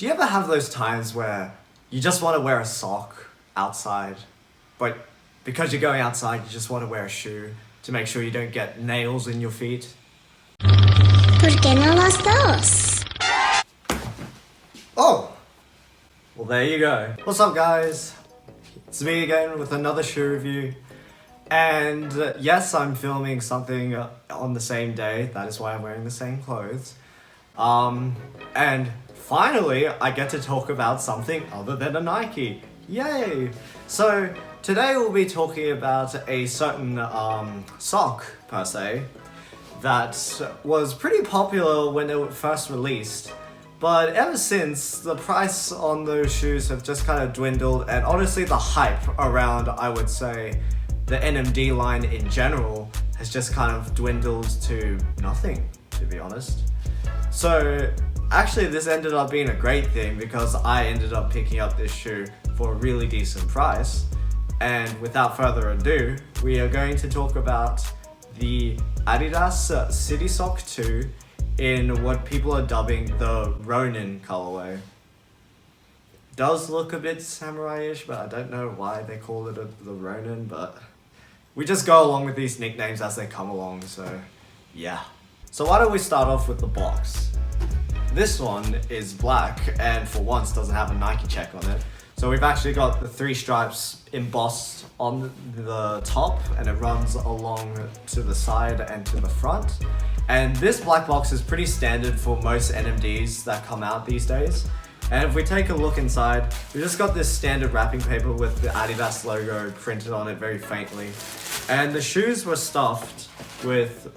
Do you ever have those times where you just want to wear a sock outside, but because you're going outside, you just want to wear a shoe to make sure you don't get nails in your feet? ¿Por qué no los dos? Oh! Well, there you go. What's up, guys? It's me again with another shoe review. And yes, I'm filming something on the same day. That is why I'm wearing the same clothes. And finally, I get to talk about something other than a Nike. Yay! So today we'll be talking about a certain sock, per se, that was pretty popular when it first released. But ever since, the price on those shoes have just kind of dwindled, and honestly the hype around, I would say, the NMD line in general has just kind of dwindled to nothing, to be honest. So actually this ended up being a great thing because I ended up picking up this shoe for a really decent price. And without further ado, we are going to talk about the Adidas City Sock 2 in what people are dubbing the Ronin colorway. Does look a bit samurai-ish, but I don't know why they call it the Ronin, but we just go along with these nicknames as they come along, so yeah. So why don't we start off with the box. This one is black and for once doesn't have a Nike check on it. So we've actually got the 3 stripes embossed on the top and it runs along to the side and to the front. And this black box is pretty standard for most NMDs that come out these days. And if we take a look inside, we've just got this standard wrapping paper with the Adidas logo printed on it very faintly. And the shoes were stuffed with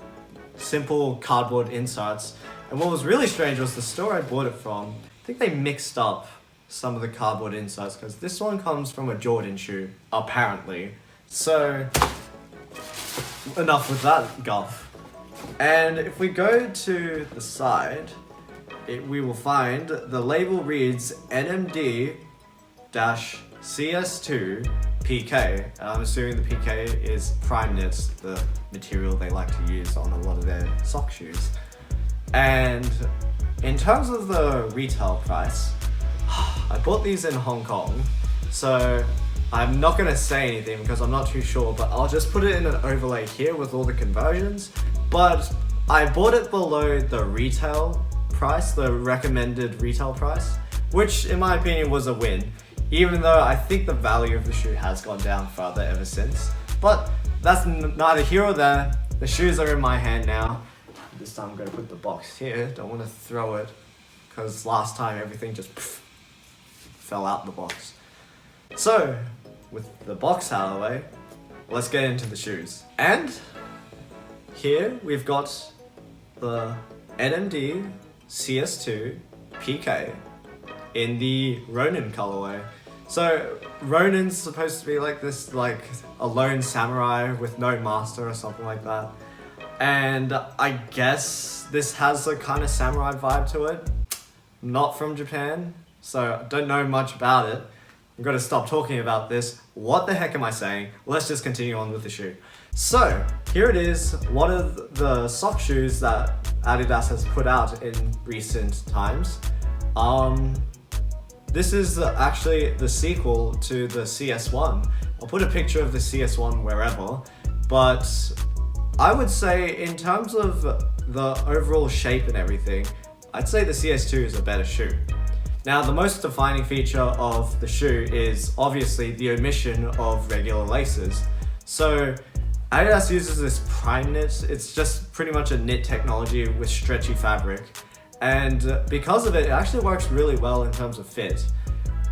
simple cardboard inserts. And what was really strange was the store I bought it from, I think they mixed up some of the cardboard inserts because this one comes from a Jordan shoe, apparently. So, enough with that guff. And if we go to the side, we will find the label reads NMD-CS2 PK. And I'm assuming the PK is prime knit, the material they like to use on a lot of their sock shoes. And in terms of the retail price, I bought these in Hong Kong, so I'm not going to say anything because I'm not too sure, but I'll just put it in an overlay here with all the conversions. But I bought it below the retail price, the recommended retail price, which in my opinion was a win, even though I think the value of the shoe has gone down further ever since. But that's neither here or there. The shoes are in my hand now. This time I'm going to put the box here. Don't want to throw it because last time everything just fell out the box. So with the box out of the way, let's get into the shoes. And here we've got the NMD CS2 PK in the Ronin colorway. So Ronin's supposed to be like this, like a lone samurai with no master or something like that. And I guess this has a kind of samurai vibe to it. Not from Japan, so I don't know much about it. I'm gonna stop talking about this. What the heck am I saying? Let's just continue on with the shoe. So here it is, one of the sock shoes that Adidas has put out in recent times. This is actually the sequel to the CS1. I'll put a picture of the CS1 wherever, but I would say in terms of the overall shape and everything, I'd say the CS2 is a better shoe. Now, the most defining feature of the shoe is obviously the omission of regular laces. So Adidas uses this prime knit. It's just pretty much a knit technology with stretchy fabric. And because of it, it actually works really well in terms of fit.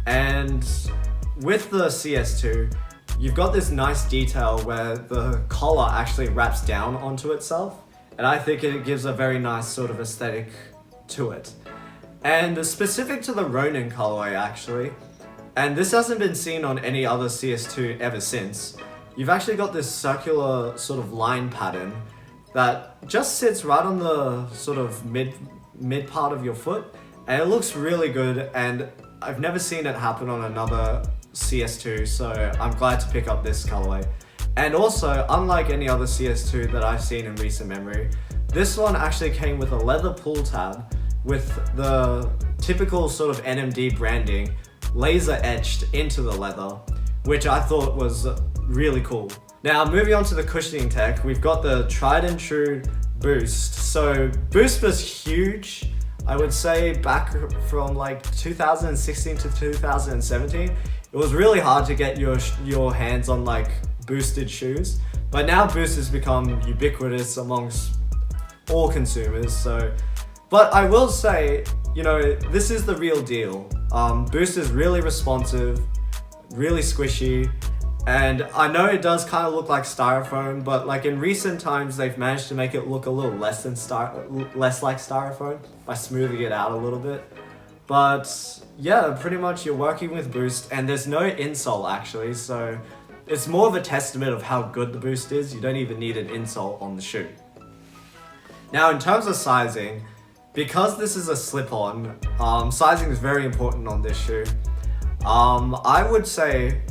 And with the CS2, you've got this nice detail where the collar actually wraps down onto itself. And I think it gives a very nice sort of aesthetic to it. And specific to the Ronin colorway actually, and this hasn't been seen on any other CS2 ever since, you've actually got this circular sort of line pattern that just sits right on the sort of mid part of your foot, and it looks really good, and I've never seen it happen on another CS2, so I'm glad to pick up this colorway. And also, unlike any other CS2 that I've seen in recent memory, this one actually came with a leather pull tab with the typical sort of NMD branding laser etched into the leather, which I thought was really cool. Now moving on to the cushioning tech, we've got the tried and true Boost. So Boost was huge, I would say, back from like 2016 to 2017. It was really hard to get your hands on like boosted shoes, but now Boost has become ubiquitous amongst all consumers. So, but I will say, you know, this is the real deal. Boost is really responsive, really squishy, and I know it does kind of look like styrofoam, but like in recent times they've managed to make it look a little less like styrofoam by smoothing it out a little bit. But yeah, pretty much you're working with Boost, and there's no insole actually, so it's more of a testament of how good the Boost is. You don't even need an insole on the shoe. Now in terms of sizing, because this is a slip-on, sizing is very important on this shoe. I would say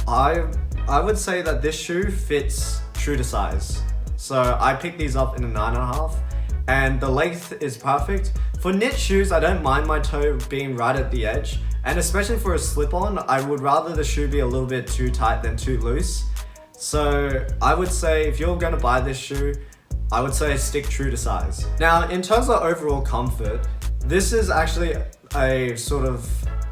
that this shoe fits true to size. So I picked these up in a 9.5, and the length is perfect. For knit shoes, I don't mind my toe being right at the edge, and especially for a slip-on, I would rather the shoe be a little bit too tight than too loose. So I would say if you're gonna buy this shoe, I would say stick true to size. Now, in terms of overall comfort, this is actually a sort of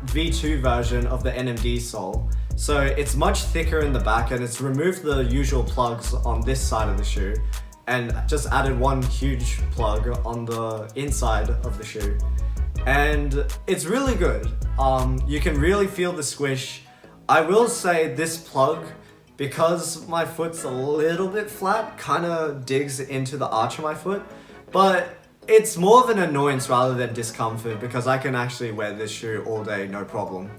V2 version of the NMD sole. So it's much thicker in the back, and it's removed the usual plugs on this side of the shoe and just added one huge plug on the inside of the shoe. And it's really good. You can really feel the squish. I will say this plug, because my foot's a little bit flat, kind of digs into the arch of my foot, but it's more of an annoyance rather than discomfort because I can actually wear this shoe all day, no problem.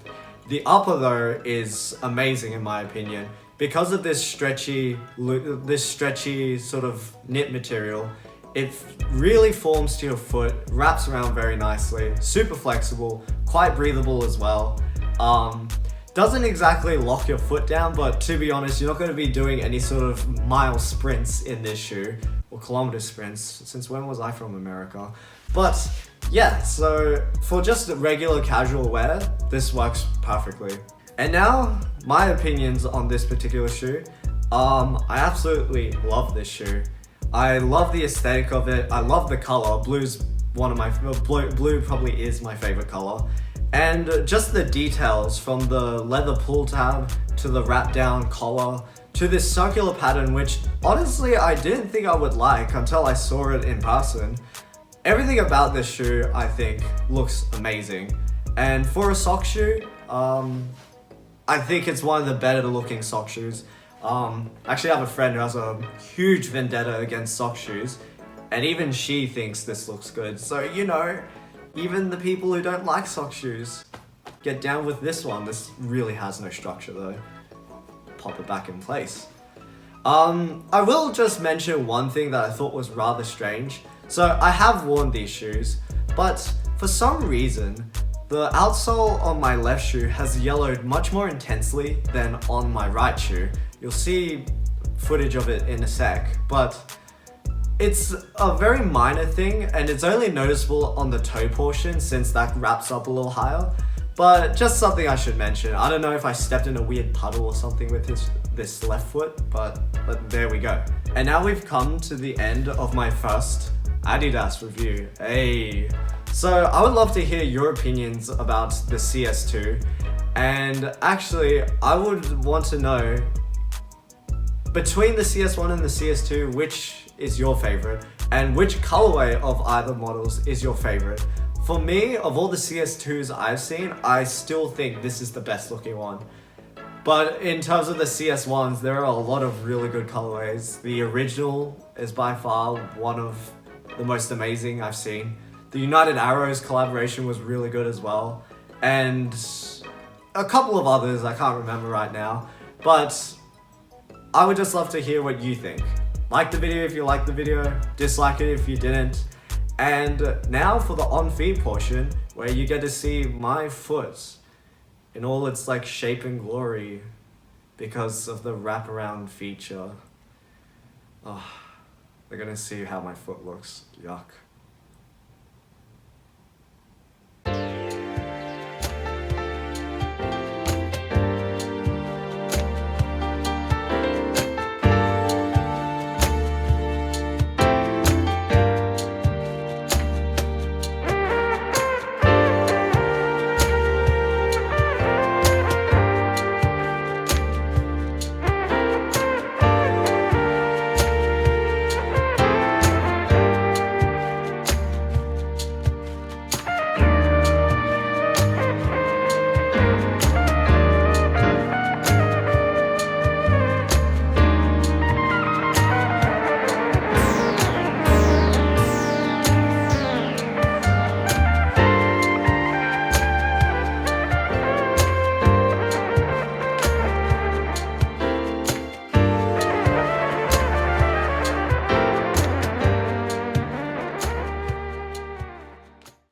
The upper though is amazing in my opinion. Because of this stretchy sort of knit material, it really forms to your foot, wraps around very nicely, super flexible, quite breathable as well. Doesn't exactly lock your foot down, but to be honest, you're not going to be doing any sort of mile sprints in this shoe, or kilometer sprints, since when was I from America? But yeah, so for just regular casual wear, this works perfectly. And now, my opinions on this particular shoe. I absolutely love this shoe. I love the aesthetic of it, I love the color. Blue probably is my favorite color. And just the details, from the leather pull tab to the wrap down collar to this circular pattern, which honestly I didn't think I would like until I saw it in person. Everything about this shoe I think looks amazing. And for a sock shoe, I think it's one of the better looking sock shoes. Actually I have a friend who has a huge vendetta against sock shoes, and even she thinks this looks good. So you know, even the people who don't like sock shoes get down with this one. This really has no structure though. Pop it back in place. I will just mention one thing that I thought was rather strange. So I have worn these shoes, but for some reason, the outsole on my left shoe has yellowed much more intensely than on my right shoe. You'll see footage of it in a sec, but it's a very minor thing, and it's only noticeable on the toe portion since that wraps up a little higher. But just something I should mention. I don't know if I stepped in a weird puddle or something with this left foot, but there we go. And now we've come to the end of my first Adidas review. Hey. So I would love to hear your opinions about the CS2. And actually, I would want to know, between the CS1 and the CS2, which is your favorite, and which colorway of either models is your favorite? For me, of all the CS2s I've seen, I still think this is the best looking one. But in terms of the CS1s, there are a lot of really good colorways. The original is by far one of the most amazing I've seen. The United Arrows collaboration was really good as well. And a couple of others I can't remember right now. But I would just love to hear what you think. Like the video if you liked the video, dislike it if you didn't. And now for the on-feet portion, where you get to see my foot in all its like shape and glory because of the wraparound feature. Oh, they're gonna see how my foot looks. Yuck.